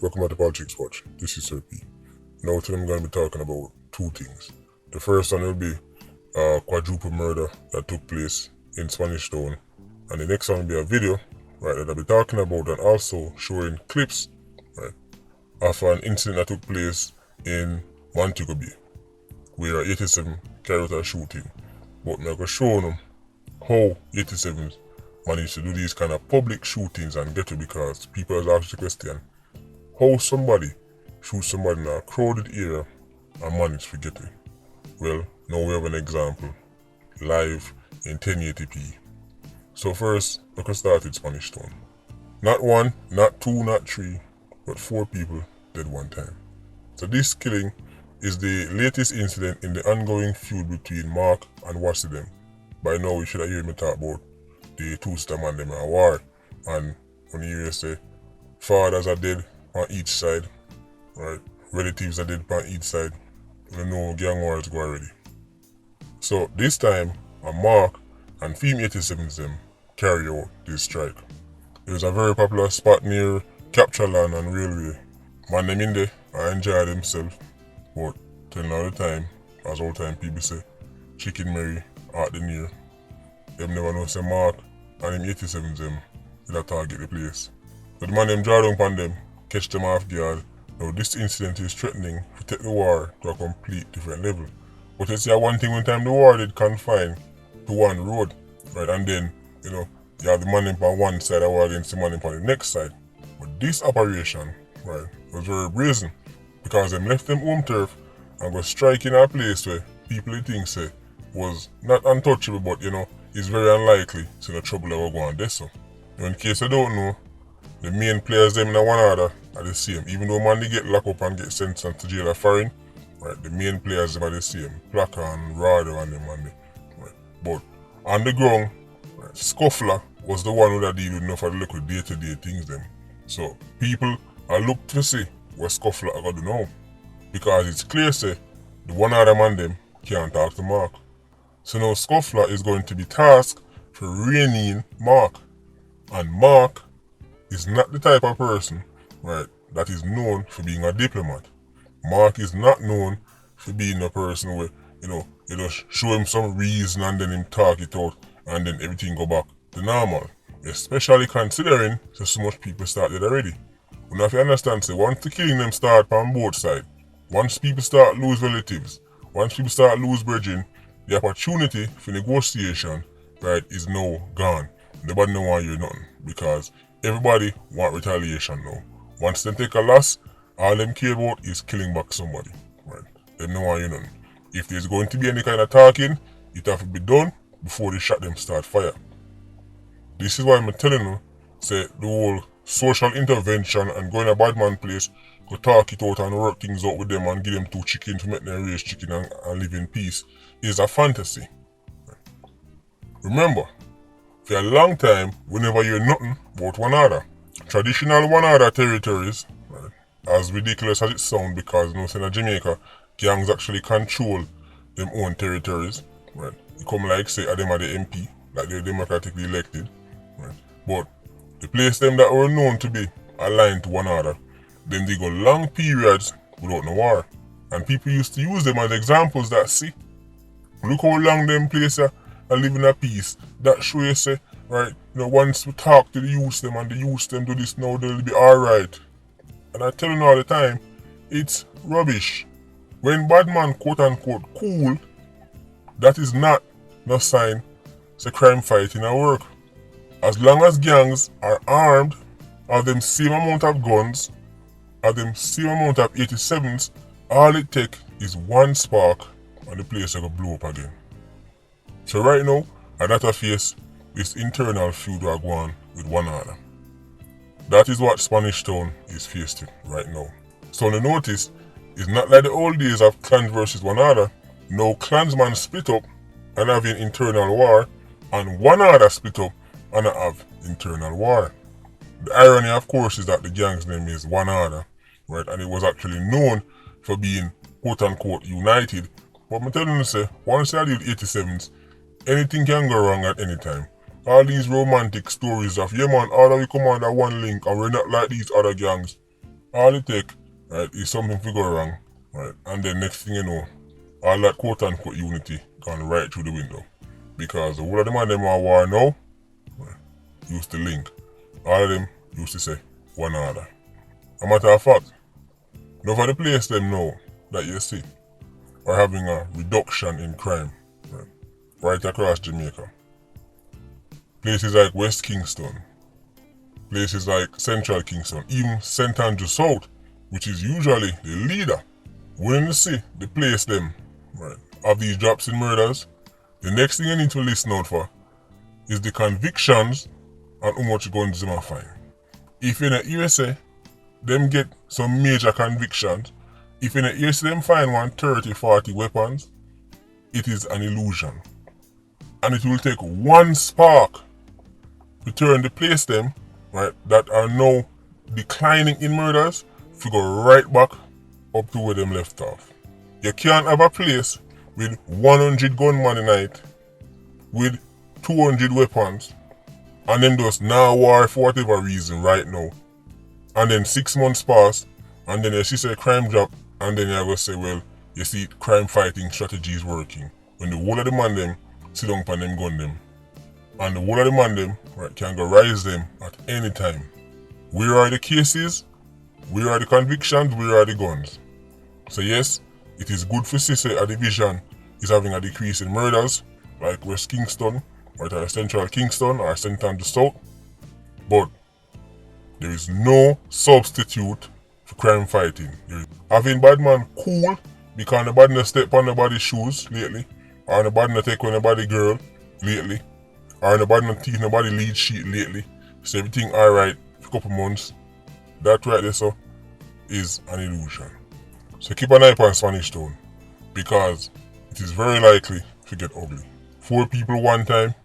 Welcome to Politics Watch. This is Sir P. Now today I'm going to be talking about two things. The first one will be a quadruple murder that took place in Spanish Town, and the next one will be a video that I'll be talking about and also showing clips of an incident that took place in Montego Bay where 87 carried out a shooting. But I'm going to show them how 87s managed to do these kind of public shootings and get it, because people have asked the question how somebody shoots somebody in a crowded area and manage to get it. Well, now we have an example live in 1080p. So first, we can start with Spanish Town. Not one, not two, not three, but 4 people dead one time. So this killing is the latest incident in the ongoing feud between Mark and Wassy them. By now you should have heard me talk about the two-star man them in a war, and when you hear say fathers are dead on each side, right? Relatives are dead on each side, you know gang wars go already. So this time a Mark and Theme 87's them carry out this strike. It was a very popular spot near Capture Land and Railway. Man them in there, I enjoy themselves, but telling all the time, as all time people say, Chicken Mary out the near. Them never know say Mark and them 87's them will target the place. But the man them draw down upon them, catch them off guard. Now this incident is threatening to take the war to a complete different level. But you see one thing, when time the war did confine to one road, right, and then you have the man them on one side of war against the man them on the next side. But this operation, right, was very brazen, because them left them home turf and go strike in a place where people think say was not untouchable, but it's very unlikely so the trouble ever go on there. So in case you don't know, the main players them in one order are the same. Even though man they get locked up and get sent to jail or foreign, right, the main players them are the same. Plaka and Rado and them right. But on the ground, right, Scuffler was the one who that deal with enough of the little day-to-day things them. So people are look to see what Scuffler are gonna do now. Because it's clear say the one other man them can't talk to Mark. So now Scuffler is going to be tasked for reining Mark. And Mark is not the type of person, right, that is known for being a diplomat. Mark is not known for being a person where, you just show him some reason and then him talk it out and then everything go back to normal. Especially considering so much people started already. Now if you understand, say once the killing them start on both sides, once people start lose relatives, once people start lose bridging, the opportunity for negotiation, right, is now gone. Nobody no want hear nothing, because everybody want retaliation now. Once them take a loss, all them care about is killing back somebody, right? Them no want hear nothing. If there's going to be any kind of talking, it have to be done before the shot them start fire. This is why I'm telling you, say the whole social intervention and going to a bad man place, go talk it out and work things out with them and give them 2 chicken to make them raise chicken and live in peace is a fantasy. Remember, for a long time, we never hear nothing about one another. Traditional one another territories, right, as ridiculous as it sounds, because in Jamaica, gangs actually control them own territories. Right? It come like say them are the MP, like they're democratically elected. Right? But the place them that were known to be aligned to one another, then they go long periods without no war. And people used to use them as examples that see, look how long them places are living in peace. That show you say, right, once we talk to the youth them and the youth them do this now, they'll be alright. And I tell you all the time, it's rubbish. When bad man quote unquote cool, that is not no sign say crime fighting at work. As long as gangs are armed, have them same amount of guns, have them same amount of 87s, all it take is one spark and the place will blow up again. So right now, I gotta face this internal feud we are going with one another. That is what Spanish Town is faced with right now. So the notice is not like the old days of clans versus one another. Now clansmen split up and having internal war, and one another split up and have internal war. The irony, of course, is that the gang's name is one another, right? And it was actually known for being quote unquote united. But I'm telling you, say, once I deal 87s, anything can go wrong at any time. All these romantic stories of, yeah man, all that we come under one link and we're not like these other gangs. All it take, right, is something to go wrong, right, and then next thing you know, all that quote unquote unity gone right through the window. Because all of them and them are war now, right, used to link. All of them used to say one another. A matter of fact, none of the place them know that you see are having a reduction in crime, right across Jamaica. Places like West Kingston, places like Central Kingston, even St. Andrew South, which is usually the leader. When you see the place them, right, of these drops in murders, the next thing you need to listen out for is the convictions and how much guns them are find. If in the USA, them get some major convictions, if in the USA them find 130, 40 weapons, it is an illusion. And it will take one spark to turn the place them, right, that are now declining in murders to go right back up to where them left off. You can't have a place with 100 gunmen in it, with 200 weapons, and them just now war for whatever reason right now. And then 6 months pass, and then you see say crime drop, and then you're going to say, well, you see crime fighting strategy is working. When the whole of the man them sit down upon them gun them. And the whole of the man them, right, can go rise them at any time. Where are the cases? Where are the convictions? Where are the guns? So yes, it is good for Sisse a division is having a decrease in murders, like West Kingston, or Central Kingston, or St. Andrew South. But there is no substitute for crime fighting. Having bad man cool because the bad no step on nobody's shoes lately, or the bad no take on nobody girl lately, or the bad no teeth nobody lead sheet lately. So everything alright for a couple months. That right there so is an illusion. So keep an eye on Spanish Town, because it is very likely to get ugly. 4 people one time,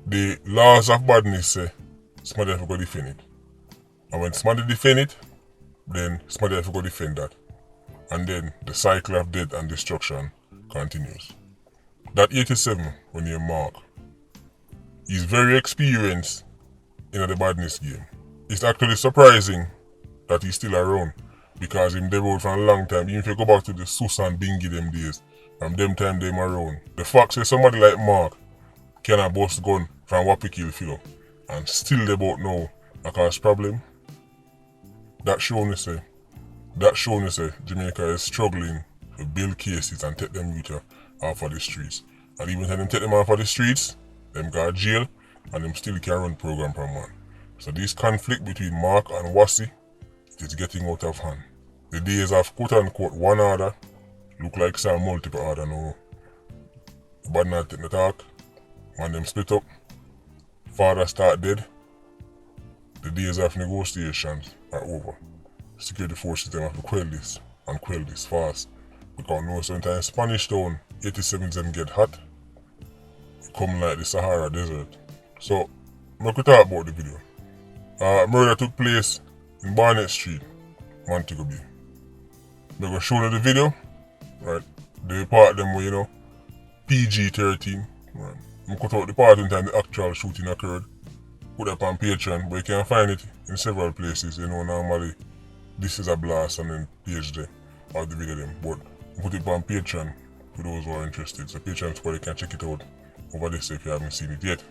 the laws of badness say somebody have to go defend it. And when somebody defend it, then somebody have to go defend that. And then the cycle of death and destruction continues. That 87 when you Mark, he's very experienced in the badness game. It's actually surprising that he's still around, because him devoted for a long time. Even if you go back to the Susan Bingy them days, from them time them around. The fact that somebody like Mark can have bust gun from Wapikil Philo and still they both know a cause problem. That show me say Jamaica is struggling to build cases and take them with off of the streets. And even when them take them off of the streets, them got jail and them still can run program per man. So this conflict between Mark and Wasi is getting out of hand. The days of quote unquote one order look like some multiple order now. Bad not take the talk, man them split up, father start dead. The days of negotiations are over. Security forces them have to quell this fast. Because no sometimes Spanish Town 87s them get hot. It come like the Sahara Desert. So I'm going to talk about the video. Murder took place in Barnett Street, Montego Bay. I'm going to show you the video. Right. The part them where, you know, PG-13. Right. I'm cut out the part in time the actual shooting occurred. Put it up on Patreon, but you can find it in several places. You know, normally this is a blast and then page there of the video them. But I put it on Patreon for those who are interested. So Patreon where you can check it out over this if you haven't seen it yet.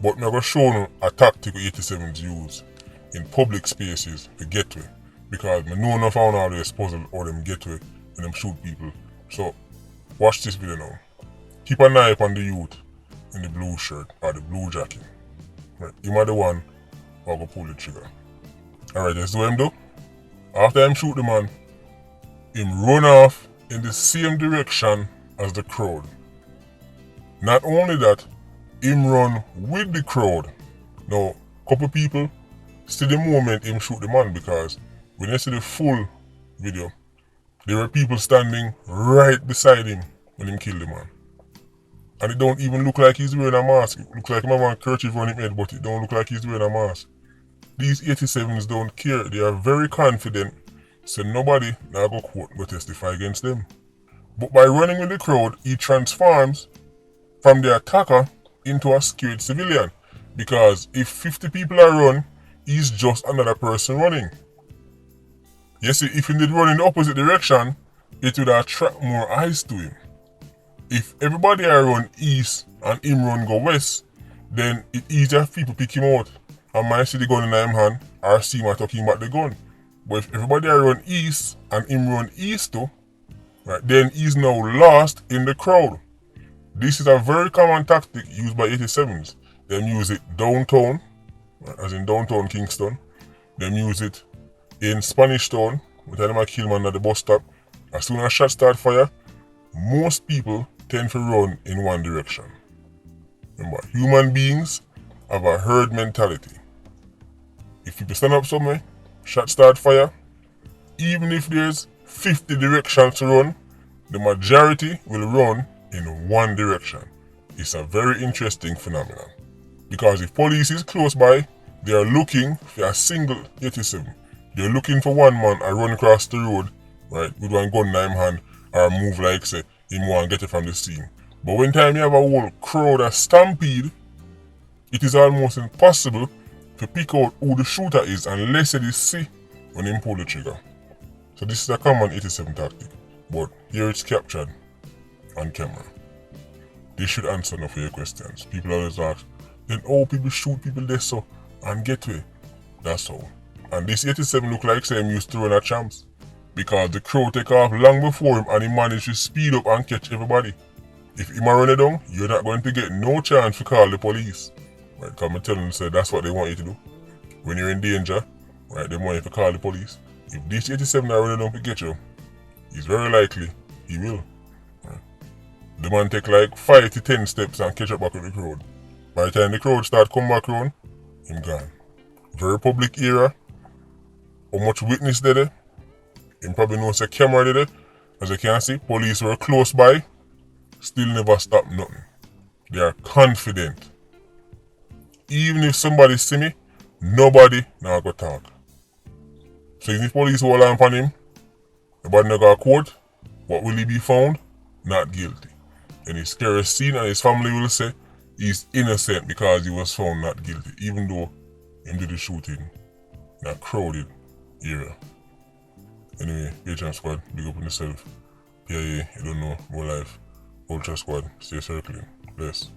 But I'm going to show you a tactic 87s use in public spaces to get to it. Because I know enough on all this puzzle or them get to it when them shoot people. So watch this video now. Keep an eye on the youth in the blue shirt or the blue jacket. Right, him are the one who will pull the trigger. Alright, let's do him though. After him shoot the man, him run off in the same direction as the crowd. Not only that, him run with the crowd. Now, couple people see the moment him shoot the man, because when you see the full video, there were people standing right beside him when him kill the man. And it don't even look like he's wearing a mask. It looks like him have a kerchief on his head, but it don't look like he's wearing a mask. These 87s don't care. They are very confident, so nobody now go court go testify against them. But by running with the crowd, he transforms from the attacker into a scared civilian. Because if 50 people are run, he's just another person running. You see, if he did run in the opposite direction, it would attract more eyes to him. If everybody I run east and him run go west, then it easier for people pick him out. And might see the gun in him hand or see him talking about the gun. But if everybody I run east and him run east too, right, then he's now lost in the crowd. This is a very common tactic used by 87s. Them use it downtown, right, as in downtown Kingston. Them use it in Spanish Town, with them a kill man at the bus stop. As soon as shots start fire, most people tend to run in one direction. Remember, human beings have a herd mentality. If people stand up somewhere, shots start fire, even if there's 50 directions to run, the majority will run in one direction. It's a very interesting phenomenon. Because if police is close by, they are looking for a single 87. They're looking for one man and run across the road, right, with one gun in him hand, or move like say him want to get it from the scene. But when time you have a whole crowd a stampede, it is almost impossible to pick out who the shooter is unless it is see when him pull the trigger. So this is a common 87 tactic, but here it's captured on camera. This should answer enough of your questions. People always ask, then people shoot people this so and get away. That's all. And this 87 look like him used to run at champs. Because the crow take off long before him and he managed to speed up and catch everybody. If him run it down, you're not going to get no chance to call the police. Right, because I'm telling you, say that's what they want you to do. When you're in danger, right, they want you to call the police. If this 87 are running down to get you, it's very likely he will. Right. The man take like 5 to 10 steps and catch up back with the crowd. By the time the crowd start come back around, him gone. Very public era. How much witness did it? Him probably knows a camera did it. As you can see, police were close by. Still never stop nothing. They are confident. Even if somebody see me, nobody now go talk. So if police hold on upon him, nobody not go to court, what will he be found? Not guilty. And his scary scene and his family will say he's innocent because he was found not guilty, even though him did the shooting in a crowded area. Anyway, Patreon Squad, big up on yourself. PIA, you don't know, more life. Ultra Squad, stay circling. Bless.